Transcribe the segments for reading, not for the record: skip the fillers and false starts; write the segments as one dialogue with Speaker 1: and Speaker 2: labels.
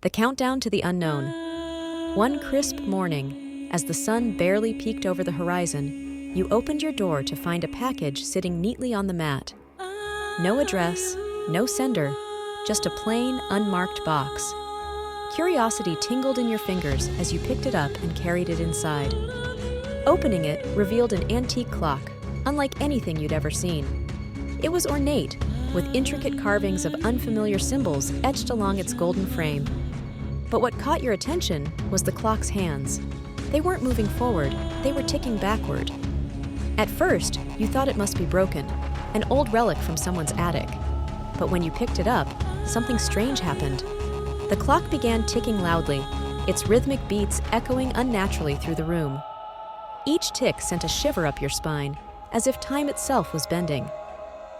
Speaker 1: The countdown to the unknown. One crisp morning, as the sun barely peeked over the horizon, you opened your door to find a package sitting neatly on the mat. No address, no sender, just a plain, unmarked box. Curiosity tingled in your fingers as you picked it up and carried it inside. Opening it revealed an antique clock, unlike anything you'd ever seen. It was ornate, with intricate carvings of unfamiliar symbols etched along its golden frame. But what caught your attention was the clock's hands. They weren't moving forward, they were ticking backward. At first, you thought it must be broken, an old relic from someone's attic. But when you picked it up, something strange happened. The clock began ticking loudly, its rhythmic beats echoing unnaturally through the room. Each tick sent a shiver up your spine, as if time itself was bending.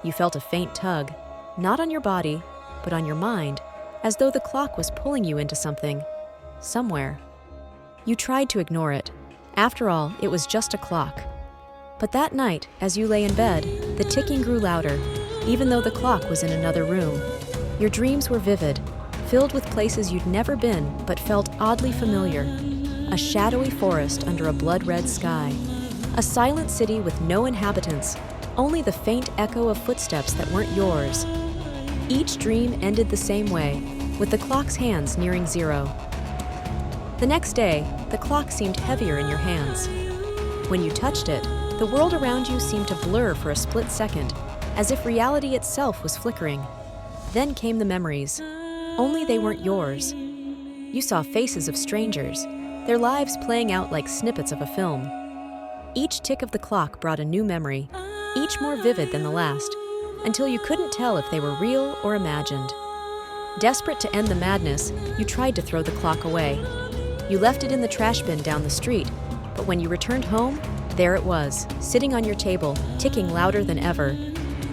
Speaker 1: You felt a faint tug, not on your body, but on your mind, as though the clock was pulling you into something, somewhere. You tried to ignore it. After all, it was just a clock. But that night, as you lay in bed, the ticking grew louder, even though the clock was in another room. Your dreams were vivid, filled with places you'd never been but felt oddly familiar. A shadowy forest under a blood-red sky. A silent city with no inhabitants, only the faint echo of footsteps that weren't yours. Each dream ended the same way, with the clock's hands nearing zero. The next day, the clock seemed heavier in your hands. When you touched it, the world around you seemed to blur for a split second, as if reality itself was flickering. Then came the memories, only they weren't yours. You saw faces of strangers, their lives playing out like snippets of a film. Each tick of the clock brought a new memory, each more vivid than the last, until you couldn't tell if they were real or imagined. Desperate to end the madness, you tried to throw the clock away. You left it in the trash bin down the street, but when you returned home, there it was, sitting on your table, ticking louder than ever.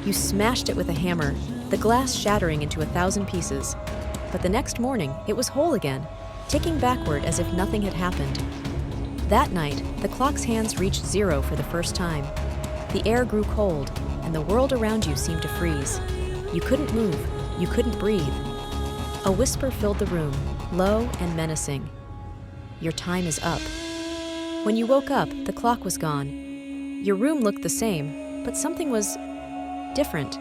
Speaker 1: You smashed it with a hammer, the glass shattering into 1,000 pieces. But the next morning, it was whole again, ticking backward as if nothing had happened. That night, the clock's hands reached zero for the first time. The air grew cold, and the world around you seemed to freeze. You couldn't move, you couldn't breathe. A whisper filled the room, low and menacing. Your time is up. When you woke up, the clock was gone. Your room looked the same, but something was different.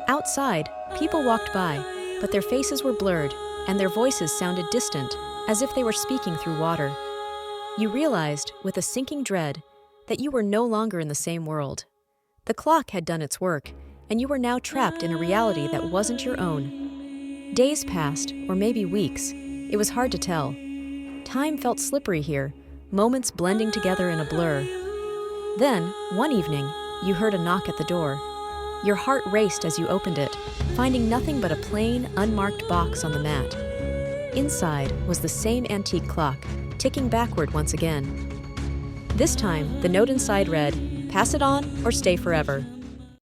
Speaker 1: Outside, people walked by, but their faces were blurred, and their voices sounded distant, as if they were speaking through water. You realized, with a sinking dread, that you were no longer in the same world. The clock had done its work, and you were now trapped in a reality that wasn't your own. Days passed, or maybe weeks. It was hard to tell. Time felt slippery here, moments blending together in a blur. Then, one evening, you heard a knock at the door. Your heart raced as you opened it, finding nothing but a plain, unmarked box on the mat. Inside was the same antique clock, ticking backward once again. This time, the note inside read, "Pass it on or stay forever."